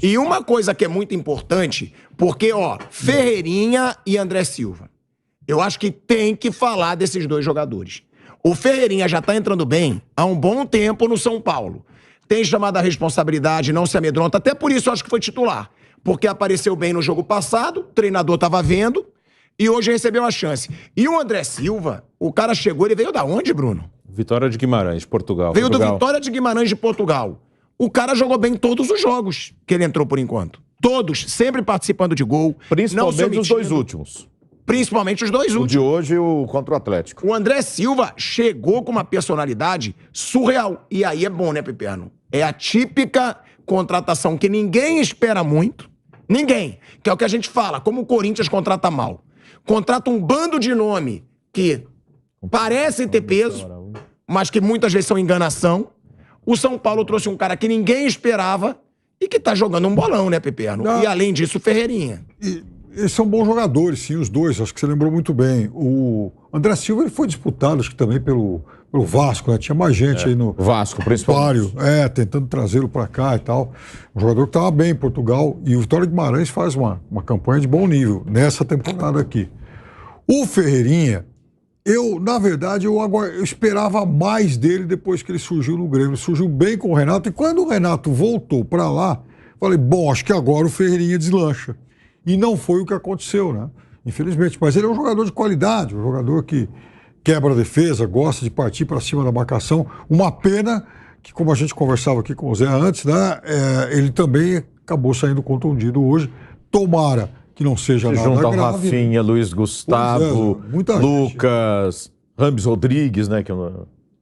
E uma coisa que é muito importante, porque, ó, Ferreirinha e André Silva, eu acho que tem que falar desses dois jogadores. O Ferreirinha já tá entrando bem há um bom tempo no São Paulo. Tem chamado a responsabilidade, não se amedronta, até por isso eu acho que foi titular. Porque apareceu bem no jogo passado, o treinador tava vendo, e hoje recebeu a chance. E o André Silva, o cara chegou, ele veio da onde, Bruno? Vitória de Guimarães, Portugal. Veio do Vitória de Guimarães de Portugal. O cara jogou bem em todos os jogos que ele entrou por enquanto. Todos, sempre participando de gol. Principalmente os dois últimos. Principalmente os dois últimos. O de hoje e o contra o Atlético. O André Silva chegou com uma personalidade surreal. E aí é bom, né, Piperno? É a típica contratação que ninguém espera muito. Ninguém. Que é o que a gente fala, como o Corinthians contrata mal. Contrata um bando de nome que parecem ter peso, mas que muitas vezes são enganação. O São Paulo trouxe um cara que ninguém esperava e que tá jogando um bolão, né, Piperno? E além disso, o Ferreirinha. Eles são bons jogadores, sim, os dois, acho que você lembrou muito bem. O André Silva ele foi disputado, acho que também pelo Vasco, né? Tinha mais gente aí no Vasco, principalmente. Tentando trazê-lo para cá e tal. Um jogador que estava bem em Portugal. E o Vitória de Guimarães faz uma campanha de bom nível nessa temporada aqui. O Ferreirinha, na verdade, eu esperava mais dele depois que ele surgiu no Grêmio. Ele surgiu bem com o Renato. E quando o Renato voltou para lá, falei, bom, acho que agora o Ferreirinha deslancha. E não foi o que aconteceu, né? Infelizmente. Mas ele é um jogador de qualidade, um jogador que quebra a defesa, gosta de partir para cima da marcação. Uma pena que, como a gente conversava aqui com o Zé antes, né? Ele também acabou saindo contundido hoje. Tomara que não seja nada grave. Junto ao Rafinha, Luiz Gustavo, Lucas, Rames Rodrigues, né?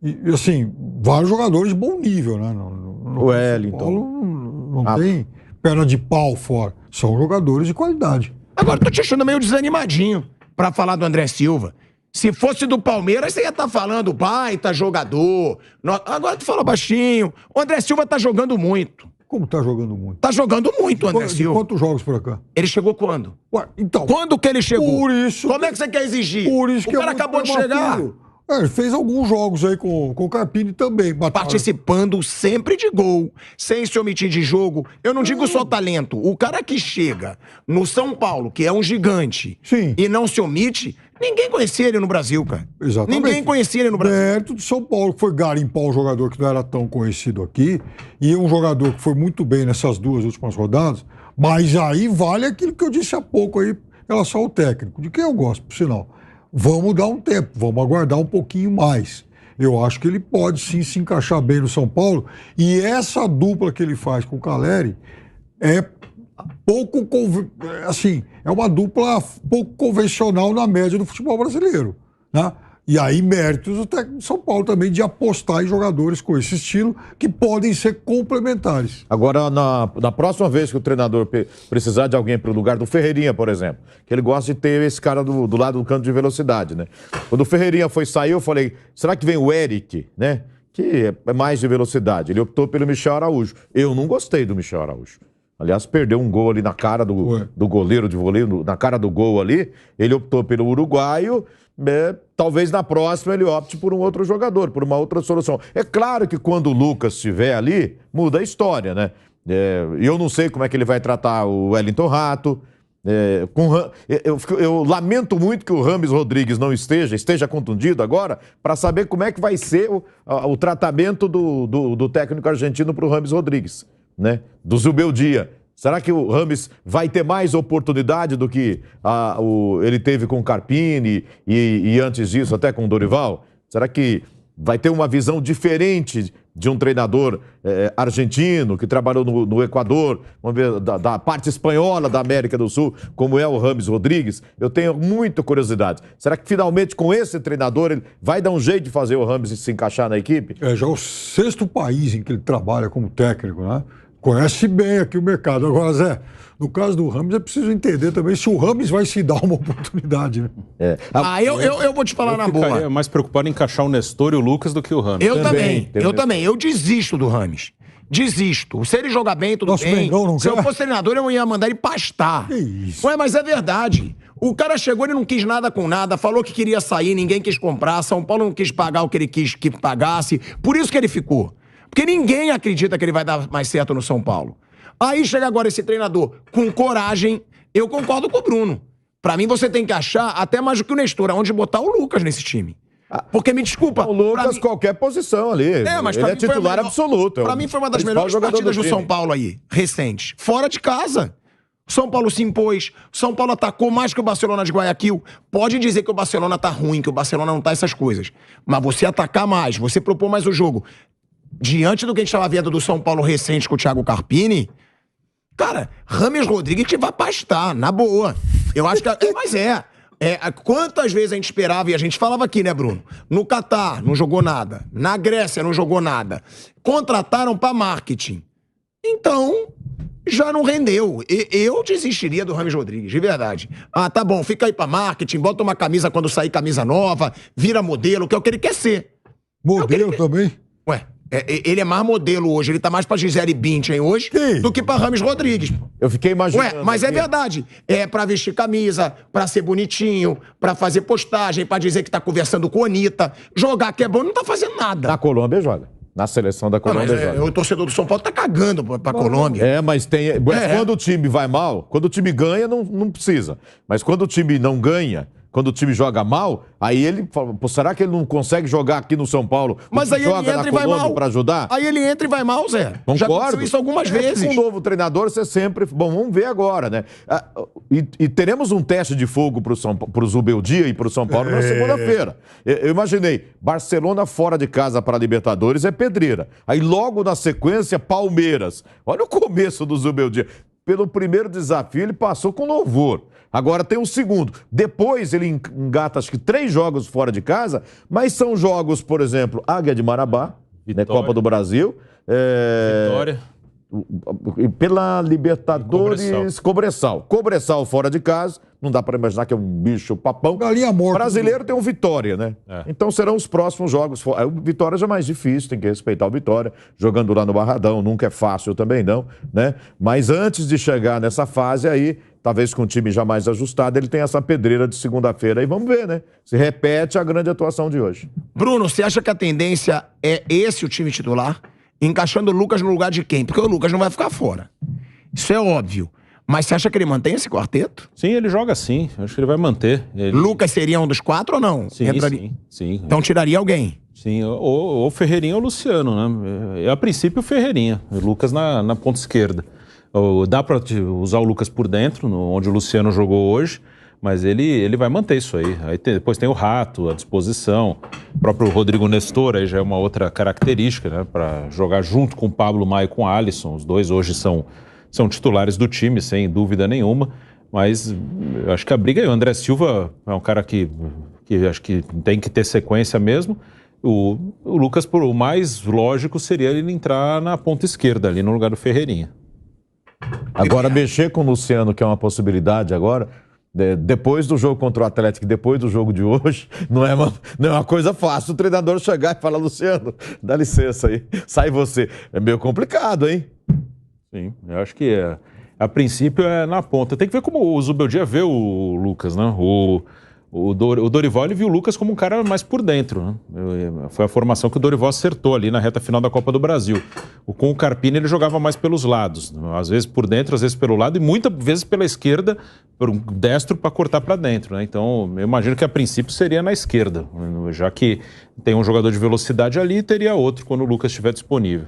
E assim, vários jogadores de bom nível, né? O Wellington. São Paulo não tem perna de pau fora. São jogadores de qualidade. Agora, tô te achando meio desanimadinho pra falar do André Silva. Se fosse do Palmeiras, você ia estar falando, baita jogador. Agora tu fala baixinho. O André Silva tá jogando muito. Como tá jogando muito? Tá jogando muito, André Silva. Quantos jogos por cá? Ele chegou quando? Ué, então. Quando que ele chegou? Por isso. Como é que você quer exigir? Por isso o cara acabou de chegar. Ele fez alguns jogos aí com o Carpini também. Participando sempre de gol, sem se omitir de jogo. Eu não digo só talento. O cara que chega no São Paulo, que é um gigante, e não se omite, ninguém conhecia ele no Brasil, cara. Exatamente. Ninguém conhecia ele no Brasil. Mérito do São Paulo, que foi garimpar um jogador que não era tão conhecido aqui, e um jogador que foi muito bem nessas duas últimas rodadas, mas aí vale aquilo que eu disse há pouco aí, em relação ao técnico, de quem eu gosto, por sinal. Vamos dar um tempo, vamos aguardar um pouquinho mais. Eu acho que ele pode sim se encaixar bem no São Paulo. E essa dupla que ele faz com o Caleri é pouco, assim, é uma dupla pouco convencional na média do futebol brasileiro, né? E aí méritos do técnico de São Paulo também de apostar em jogadores com esse estilo que podem ser complementares. Agora, na próxima vez que o treinador precisar de alguém para o lugar do Ferreirinha, por exemplo, que ele gosta de ter esse cara do lado do canto de velocidade, né? Quando o Ferreirinha foi sair, eu falei, será que vem o Eric, né? Que é mais de velocidade. Ele optou pelo Michel Araújo. Eu não gostei do Michel Araújo. Aliás, perdeu um gol ali na cara do goleiro de voleio, na cara do gol ali. Ele optou pelo uruguaio. Talvez na próxima ele opte por um outro jogador, por uma outra solução. É claro que quando o Lucas estiver ali, muda a história, né? Eu não sei como é que ele vai tratar o Wellington Rato. Eu lamento muito que o Rames Rodrigues não esteja contundido agora, para saber como é que vai ser o tratamento do técnico argentino para o Rames Rodrigues, né? Do Zubeldia. Será que o Rames vai ter mais oportunidade do que ele teve com o Carpini e antes disso até com o Dorival? Será que vai ter uma visão diferente de um treinador argentino que trabalhou no Equador, vamos ver, da parte espanhola da América do Sul, como é o Rames Rodrigues? Eu tenho muita curiosidade. Será que finalmente com esse treinador ele vai dar um jeito de fazer o Rames se encaixar na equipe? Já é o 6º país em que ele trabalha como técnico, né? Conhece bem aqui o mercado. Agora, Zé, no caso do Rames, é preciso entender também se o Rames vai se dar uma oportunidade, né? Eu vou te falar na boa. Eu ficaria mais preocupado em encaixar o Nestor e o Lucas do que o Rames. Eu também. Eu desisto do Rames. Desisto. Se ele jogar bem, tudo bem. Se eu fosse treinador, eu ia mandar ele pastar. Que isso? Ué, mas é verdade. O cara chegou, ele não quis nada com nada, falou que queria sair, ninguém quis comprar, São Paulo não quis pagar o que ele quis que pagasse. Por isso que ele ficou. Porque ninguém acredita que ele vai dar mais certo no São Paulo. Aí chega agora esse treinador com coragem. Eu concordo com o Bruno. Pra mim, você tem que achar, até mais do que o Nestor, onde botar o Lucas nesse time. Porque, me desculpa... O Lucas, mim... qualquer posição ali. Mas ele é titular absoluto. Pra mim, foi uma das melhores partidas do São Paulo aí, recente. Fora de casa. São Paulo se impôs, São Paulo atacou mais que o Barcelona de Guayaquil. Pode dizer que o Barcelona tá ruim, que o Barcelona não tá essas coisas. Mas você atacar mais, você propor mais o jogo. Diante do que a gente tava vendo do São Paulo recente com o Thiago Carpini, cara, Rames Rodrigues te vai pastar, na boa. Eu acho que... Mas quantas vezes a gente esperava, e a gente falava aqui, né, Bruno? No Catar, não jogou nada. Na Grécia, não jogou nada. Contrataram pra marketing. Então... já não rendeu. Eu desistiria do Rames Rodrigues, de verdade. Ah, tá bom, fica aí pra marketing, bota uma camisa quando sair camisa nova, vira modelo, que é o que ele quer ser. Modelo também? Ué, ele é mais modelo hoje, ele tá mais pra Gisele Bündchen hoje do que pra Rames Rodrigues. Eu fiquei imaginando. Ué, mas é verdade. É pra vestir camisa, pra ser bonitinho, pra fazer postagem, pra dizer que tá conversando com a Anitta. Jogar que é bom, não tá fazendo nada. Na Colômbia joga. Na seleção da Colômbia joga. O torcedor do São Paulo tá cagando pra Colômbia. Mas tem... Quando o time vai mal, quando o time ganha, não precisa. Mas quando o time não ganha, quando o time joga mal, aí ele fala, pô, será que ele não consegue jogar aqui no São Paulo? Mas aí ele entra e vai mal. Pra ajudar? Aí ele entra e vai mal, Zé. Concordo. Já aconteceu isso algumas vezes. Com um novo treinador, você sempre... Bom, vamos ver agora, né? E teremos um teste de fogo pro Zubeldia e pro São Paulo na segunda-feira. Eu imaginei, Barcelona fora de casa para Libertadores é pedreira. Aí logo na sequência, Palmeiras. Olha o começo do Zubeldia. Pelo primeiro desafio, ele passou com louvor. Agora tem o segundo. Depois ele engata, acho que 3 jogos fora de casa, mas são jogos, por exemplo, Águia de Marabá, né, Copa do Brasil. Vitória. Pela Libertadores, Cobressal fora de casa. Não dá para imaginar que é um bicho papão. Galinha morta. Brasileiro tem um Vitória, né? Então serão os próximos jogos. O Vitória já é mais difícil, tem que respeitar o Vitória. Jogando lá no Barradão, nunca é fácil também não, né? Mas antes de chegar nessa fase aí, talvez com o time já mais ajustado, ele tem essa pedreira de segunda-feira. E vamos ver, né? Se repete a grande atuação de hoje. Bruno, você acha que a tendência é esse o time titular? Encaixando o Lucas no lugar de quem? Porque o Lucas não vai ficar fora. Isso é óbvio. Mas você acha que ele mantém esse quarteto? Sim, ele joga sim. Acho que ele vai manter. Lucas seria um dos 4 ou não? Sim, sim. Então tiraria alguém? Sim, ou o Ferreirinha ou o Luciano, né? A princípio o Ferreirinha. O Lucas na ponta esquerda. Dá para usar o Lucas por dentro, onde o Luciano jogou hoje, mas ele vai manter isso aí. Depois tem o Rato à disposição, o próprio Rodrigo Nestor, aí já é uma outra característica, né? Para jogar junto com o Pablo Maia e com o Alisson. Os dois hoje são titulares do time, sem dúvida nenhuma, mas eu acho que a briga aí, o André Silva é um cara que acho que tem que ter sequência mesmo. O Lucas, por o mais lógico, seria ele entrar na ponta esquerda, ali no lugar do Ferreirinha. Agora, mexer com o Luciano, que é uma possibilidade agora, depois do jogo contra o Atlético, depois do jogo de hoje, não é uma coisa fácil o treinador chegar e falar, Luciano, dá licença aí, sai você. É meio complicado, hein? Sim, eu acho que a princípio é na ponta. Tem que ver como o Zubeldia vê o Lucas, né? O Dorival, ele viu o Lucas como um cara mais por dentro, né? Foi a formação que o Dorival acertou ali na reta final da Copa do Brasil. Com o Carpini ele jogava mais pelos lados, às vezes por dentro, às vezes pelo lado e muitas vezes pela esquerda, por um destro para cortar para dentro, né? Então eu imagino que a princípio seria na esquerda, já que tem um jogador de velocidade ali e teria outro quando o Lucas estiver disponível.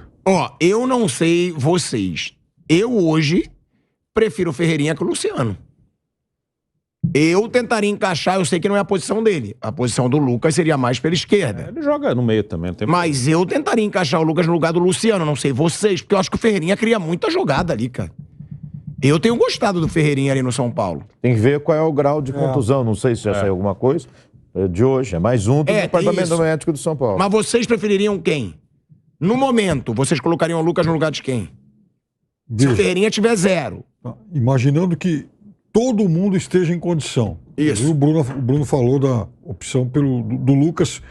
Eu não sei vocês, eu hoje prefiro o Ferreirinha que o Luciano. Eu tentaria encaixar, eu sei que não é a posição dele. A posição do Lucas seria mais pela esquerda. Ele joga no meio também. Não tem Mas eu tentaria encaixar o Lucas no lugar do Luciano, não sei vocês, porque eu acho que o Ferreirinha cria muita jogada ali, cara. Eu tenho gostado do Ferreirinha ali no São Paulo. Tem que ver qual é o grau de contusão, não sei se já saiu alguma coisa. De hoje, é mais um do Departamento Médico do São Paulo. Mas vocês prefeririam quem? No momento, vocês colocariam o Lucas no lugar de quem? Se o Ferreirinha tiver 0. Imaginando que todo mundo esteja em condição. Isso. O Bruno falou da opção do Lucas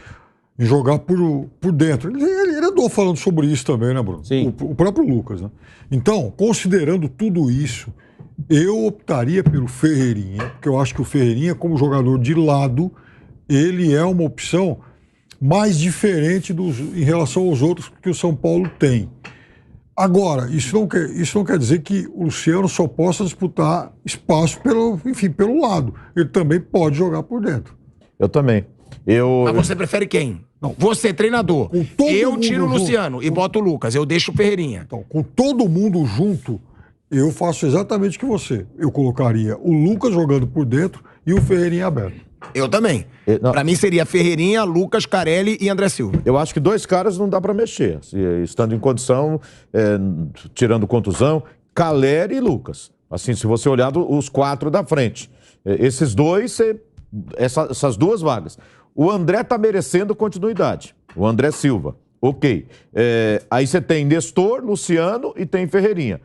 em jogar por dentro. Ele andou falando sobre isso também, né, Bruno? Sim. O próprio Lucas, né? Então, considerando tudo isso, eu optaria pelo Ferreirinha, porque eu acho que o Ferreirinha, como jogador de lado, ele é uma opção mais diferente em relação aos outros que o São Paulo tem. Agora, isso não quer dizer que o Luciano só possa disputar espaço pelo lado. Ele também pode jogar por dentro. Eu também. Mas você prefere quem? Não. Você, treinador. Eu tiro o Luciano e boto o Lucas. Eu deixo o Ferreirinha. Então, com todo mundo junto, eu faço exatamente o que você. Eu colocaria o Lucas jogando por dentro e o Ferreirinha aberto. Eu também. Pra mim seria Ferreirinha, Lucas, Carelli e André Silva. Eu acho que 2 caras não dá pra mexer. Estando em condição, tirando contusão, Caleri e Lucas. Assim, se você olhar os 4 da frente. Esses 2, essas 2 vagas. O André tá merecendo continuidade. O André Silva. Ok. Aí você tem Nestor, Luciano e tem Ferreirinha.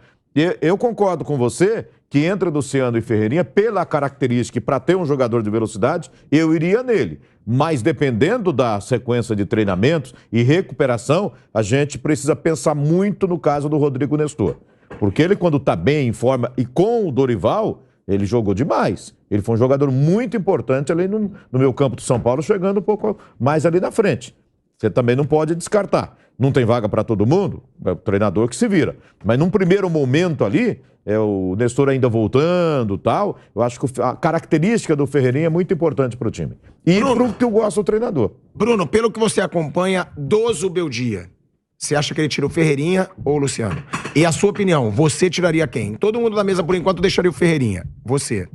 Eu concordo com você que entre Luciano e Ferreirinha, pela característica, para ter um jogador de velocidade, eu iria nele. Mas dependendo da sequência de treinamentos e recuperação, a gente precisa pensar muito no caso do Rodrigo Nestor. Porque ele, quando está bem, em forma, e com o Dorival, ele jogou demais. Ele foi um jogador muito importante ali no meio campo do São Paulo, chegando um pouco mais ali na frente. Você também não pode descartar. Não tem vaga para todo mundo, é o treinador que se vira. Mas num primeiro momento ali, o Nestor ainda voltando e tal, eu acho que a característica do Ferreirinha é muito importante para o time. E pro que eu gosto do treinador. Bruno, pelo que você acompanha do Zubeldia, você acha que ele tira o Ferreirinha ou o Luciano? E a sua opinião, você tiraria quem? Todo mundo da mesa, por enquanto, deixaria o Ferreirinha. Você.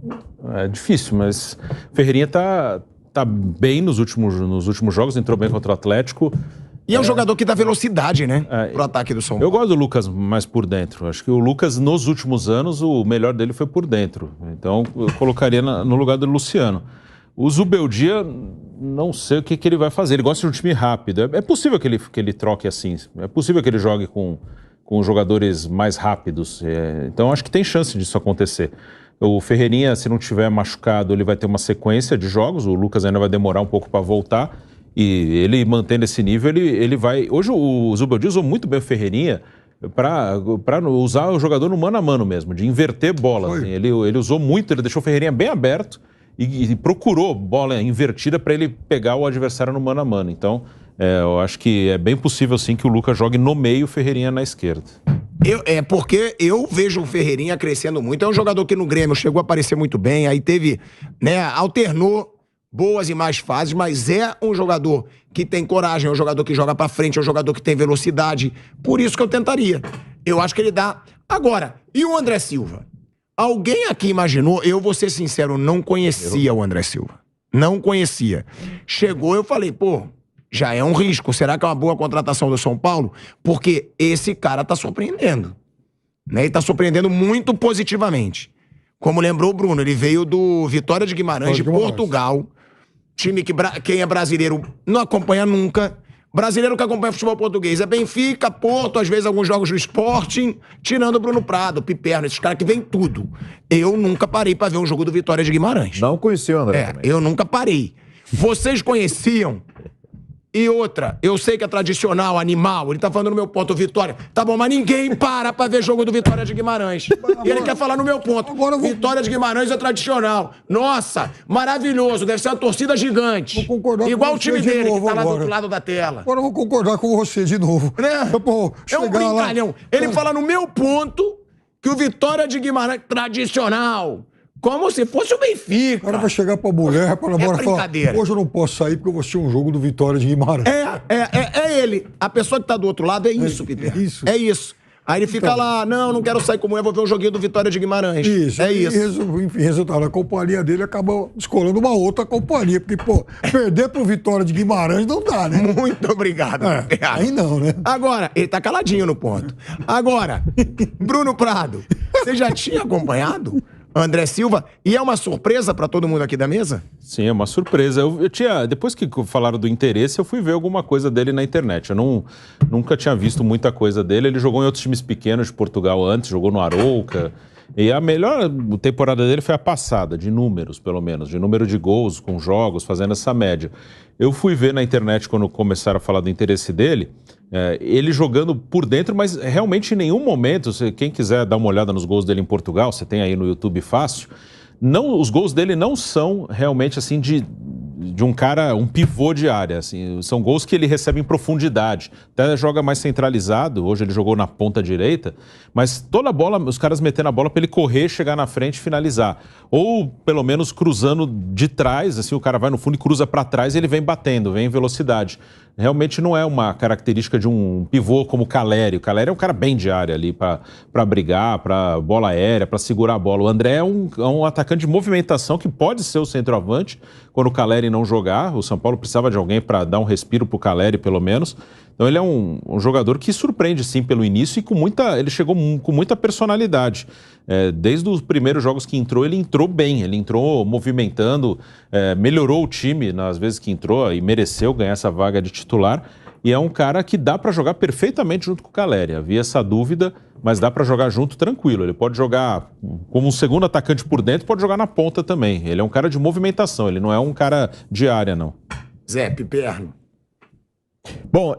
É difícil, mas Ferreirinha tá bem nos últimos jogos, entrou bem contra o Atlético. E é um jogador que dá velocidade, né? Pro ataque do São Paulo. Eu gosto do Lucas mais por dentro. Acho que o Lucas, nos últimos anos, o melhor dele foi por dentro. Então, eu colocaria no lugar do Luciano. O Zubeldia, não sei o que ele vai fazer. Ele gosta de um time rápido. É possível que ele troque assim. É possível que ele jogue com jogadores mais rápidos. Então, acho que tem chance disso acontecer. O Ferreirinha, se não tiver machucado, ele vai ter uma sequência de jogos. O Lucas ainda vai demorar um pouco para voltar. E ele mantendo esse nível, ele vai... Hoje o Zubeldia usou muito bem o Ferreirinha para usar o jogador no mano a mano mesmo, de inverter bola. Assim. Ele usou muito, ele deixou o Ferreirinha bem aberto e procurou bola invertida para ele pegar o adversário no mano a mano. Então, eu acho que é bem possível sim que o Lucas jogue no meio e o Ferreirinha na esquerda. Porque eu vejo o Ferreirinha crescendo muito. É um jogador que no Grêmio chegou a aparecer muito bem, aí teve, né, alternou boas e más fases, mas é um jogador que tem coragem, é um jogador que joga pra frente, é um jogador que tem velocidade. Por isso que eu tentaria. Eu acho que ele dá. Agora, e o André Silva? Alguém aqui imaginou? Eu vou ser sincero, não conhecia o André Silva. Não conhecia. Chegou, eu falei, pô, já é um risco. Será que é uma boa contratação do São Paulo? Porque esse cara tá surpreendendo. Né? Ele tá surpreendendo muito positivamente. Como lembrou o Bruno, ele veio do Vitória de Guimarães, de Portugal. Time que quem é brasileiro não acompanha nunca. Brasileiro que acompanha futebol português é Benfica, Porto, às vezes alguns jogos do Sporting, tirando o Bruno Prado, Piperno, esses caras que vêm tudo. Eu nunca parei pra ver um jogo do Vitória de Guimarães. Não conhecia o André também. Eu nunca parei. Vocês conheciam? E outra, eu sei que é tradicional, animal, ele tá falando no meu ponto, o Vitória. Tá bom, mas ninguém para pra ver jogo do Vitória de Guimarães. E ele quer falar no meu ponto. Vitória de Guimarães é tradicional. Nossa, maravilhoso, deve ser uma torcida gigante. Vou concordar igual com o time você de dele, novo que tá lá do agora. outro lado da tela. Agora eu vou concordar com você de novo. Né? Pô, É um chegar lá- brincalhão. Ele fala no meu ponto que o Vitória de Guimarães tradicional. Como se fosse o Benfica. O cara vai chegar pra mulher, pra namorada e falar: brincadeira. hoje eu não posso sair porque eu vou assistir um jogo do Vitória de Guimarães. É ele. A pessoa que tá do outro lado é isso, Peter. isso. É isso. Aí ele fica lá, não quero sair com mulher, vou ver um joguinho do Vitória de Guimarães. Isso. É isso. Enfim, resultado, a companhia dele acaba escolhendo uma outra companhia. Porque, pô, perder pro Vitória de Guimarães não dá, né? Muito obrigado. Aí não, né? Agora, ele tá caladinho no ponto. Agora, Bruno Prado, você já tinha acompanhado André Silva? E é uma surpresa pra todo mundo aqui da mesa? Sim, é uma surpresa. Eu tinha, depois que falaram do interesse, eu fui ver alguma coisa dele na internet. Eu nunca tinha visto muita coisa dele. Ele jogou em outros times pequenos de Portugal antes, jogou no Arouca. E a melhor temporada dele foi a passada, de números, pelo menos, de número de gols com jogos, fazendo essa média. Eu fui ver na internet, quando começaram a falar do interesse dele, ele jogando por dentro, mas realmente em nenhum momento, quem quiser dar uma olhada nos gols dele em Portugal, você tem aí no YouTube fácil, os gols dele não são realmente assim de de um cara, um pivô de área. Assim, são gols que ele recebe em profundidade. Até joga mais centralizado. Hoje ele jogou na ponta direita. Mas toda a bola, os caras metendo a bola para ele correr, chegar na frente e finalizar. Ou pelo menos cruzando de trás. Assim, o cara vai no fundo e cruza para trás e ele vem batendo, vem em velocidade. Realmente não é uma característica de um pivô como o Calleri. O Calleri é um cara bem de área ali para brigar, para bola aérea, para segurar a bola. O André é um atacante de movimentação que pode ser o centroavante quando o Calleri não jogar. O São Paulo precisava de alguém para dar um respiro para o Calleri, pelo menos. Então ele é um jogador que surpreende sim pelo início e ele chegou com muita personalidade. Desde os primeiros jogos que entrou, ele entrou bem, ele entrou movimentando, melhorou o time nas vezes que entrou e mereceu ganhar essa vaga de titular. E é um cara que dá para jogar perfeitamente junto com o Calleri. Havia essa dúvida, mas dá para jogar junto tranquilo. Ele pode jogar como um segundo atacante por dentro, pode jogar na ponta também. Ele é um cara de movimentação, ele não é um cara de área, não. Zé, Piperno. Bom,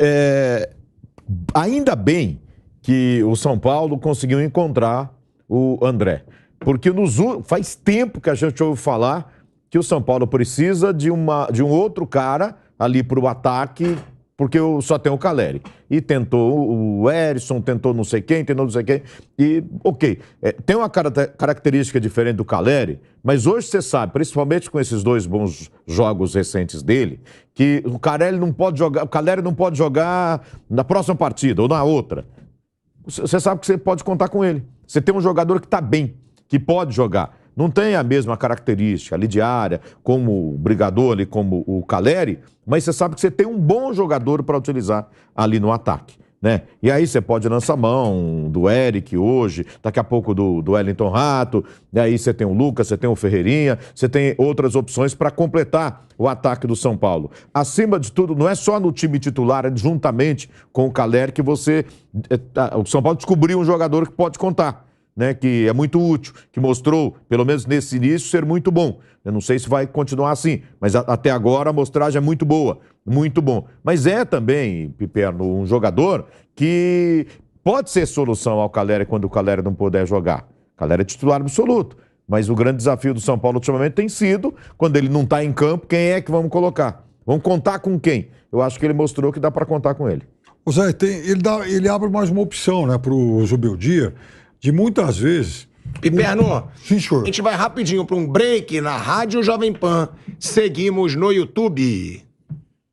ainda bem que o São Paulo conseguiu encontrar o André. Porque faz tempo que a gente ouve falar que o São Paulo precisa de um outro cara ali para o ataque, porque só tem o Calleri. E tentou o Erisson, tentou não sei quem, tentou não sei quem. E, ok, tem uma característica diferente do Calleri, mas hoje você sabe, principalmente com esses dois bons jogos recentes dele, que o Calleri não pode jogar na próxima partida ou na outra. Você sabe que você pode contar com ele. Você tem um jogador que está bem, que pode jogar. Não tem a mesma característica ali de área, como o Brigador, ali como o Calleri, mas você sabe que você tem um bom jogador para utilizar ali no ataque, né? E aí você pode lançar mão do Eric hoje, daqui a pouco do Wellington Rato, e aí você tem o Lucas, você tem o Ferreirinha, você tem outras opções para completar o ataque do São Paulo. Acima de tudo, não é só no time titular, é juntamente com o Calleri que o São Paulo descobriu um jogador que pode contar. Né, que é muito útil, que mostrou, pelo menos nesse início, ser muito bom. Eu não sei se vai continuar assim, mas até agora a amostragem é muito boa, muito bom. Mas é também, Piperno, um jogador que pode ser solução ao Calleri quando o Calleri não puder jogar. O Calleri é titular absoluto, mas o grande desafio do São Paulo ultimamente tem sido, quando ele não está em campo, quem é que vamos colocar? Vamos contar com quem? Eu acho que ele mostrou que dá para contar com ele. O Zé, ele abre mais uma opção, né, para o Zubeldia, de muitas vezes... Piperno, Sim, senhor. A gente vai rapidinho para um break na Rádio Jovem Pan. Seguimos no YouTube.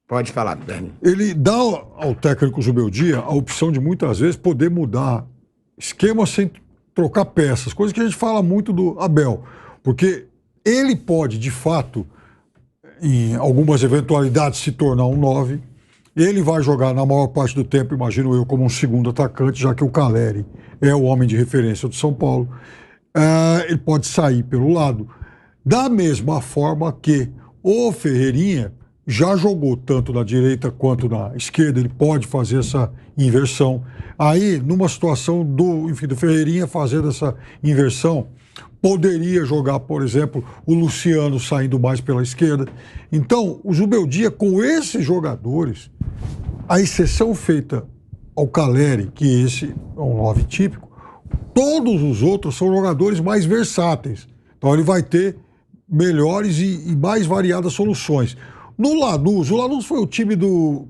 Pode falar, Piperno. Ele dá ao técnico Zubeldia a opção de muitas vezes poder mudar esquema sem trocar peças, coisa que a gente fala muito do Abel, porque ele pode, de fato, em algumas eventualidades, se tornar um 9. Ele vai jogar na maior parte do tempo, imagino eu, como um segundo atacante, já que o Calleri é o homem de referência do São Paulo. Ele pode sair pelo lado. Da mesma forma que o Ferreirinha já jogou tanto na direita quanto na esquerda, ele pode fazer essa inversão. Aí, numa situação do Ferreirinha fazendo essa inversão, poderia jogar, por exemplo, o Luciano saindo mais pela esquerda. Então, o Zubeldia, com esses jogadores, a exceção feita ao Calleri, que esse é um 9 típico, todos os outros são jogadores mais versáteis. Então, ele vai ter melhores e mais variadas soluções. No Lanús, o Lanús foi o time do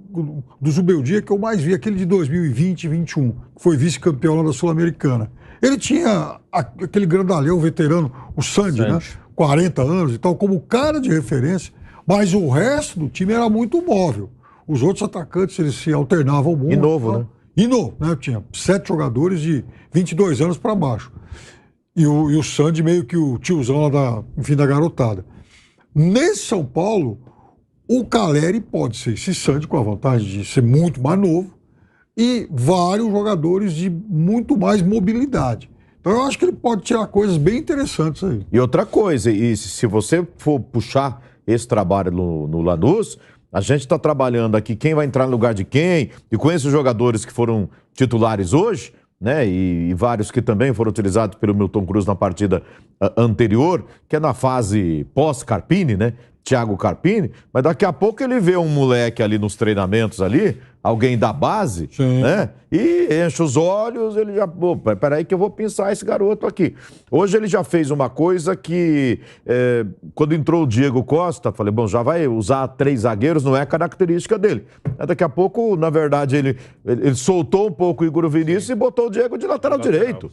Zubeldia que eu mais vi, aquele de 2020 e 2021, que foi vice-campeão lá da Sul-Americana. Ele tinha aquele grandalhão veterano, o Sandy, né? 40 anos e tal, como cara de referência, mas o resto do time era muito móvel. Os outros atacantes, eles se alternavam muito. E novo, né? E novo, né? Tinha 7 jogadores de 22 anos para baixo. E o Sandy meio que o tiozão lá da garotada. Nesse São Paulo, o Calleri pode ser esse Sandy com a vantagem de ser muito mais novo, e vários jogadores de muito mais mobilidade. Então eu acho que ele pode tirar coisas bem interessantes aí. E outra coisa, e se você for puxar esse trabalho no Lanús, a gente está trabalhando aqui quem vai entrar no lugar de quem, e com esses jogadores que foram titulares hoje, né, e vários que também foram utilizados pelo Milton Cruz na partida anterior, que é na fase pós-Carpini, né? Thiago Carpini, mas daqui a pouco ele vê um moleque ali nos treinamentos ali, alguém da base, Sim. né? E enche os olhos, ele já... Pô, peraí que eu vou pensar esse garoto aqui. Hoje ele já fez uma coisa que, quando entrou o Diego Costa, falei, bom, já vai usar 3 zagueiros, não é característica dele. Daqui a pouco, na verdade, ele soltou um pouco o Igor Vinícius e botou o Diego de lateral direito.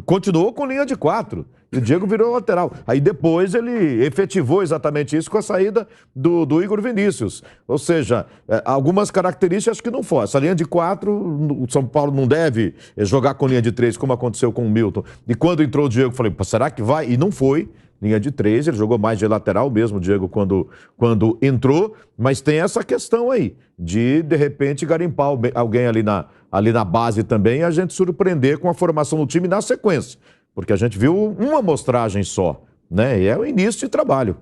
Continuou com linha de 4. E o Diego virou lateral. Aí depois ele efetivou exatamente isso com a saída do Igor Vinícius. Ou seja, algumas características que não foram. Essa linha de 4, o São Paulo não deve jogar com linha de 3, como aconteceu com o Milton. E quando entrou o Diego, eu falei, será que vai? E não foi. Linha de 3, ele jogou mais de lateral mesmo, o Diego, quando entrou. Mas tem essa questão aí, de repente, garimpar alguém ali na base também e a gente surpreender com a formação do time na sequência. Porque a gente viu uma amostragem só, né? E é o início de trabalho.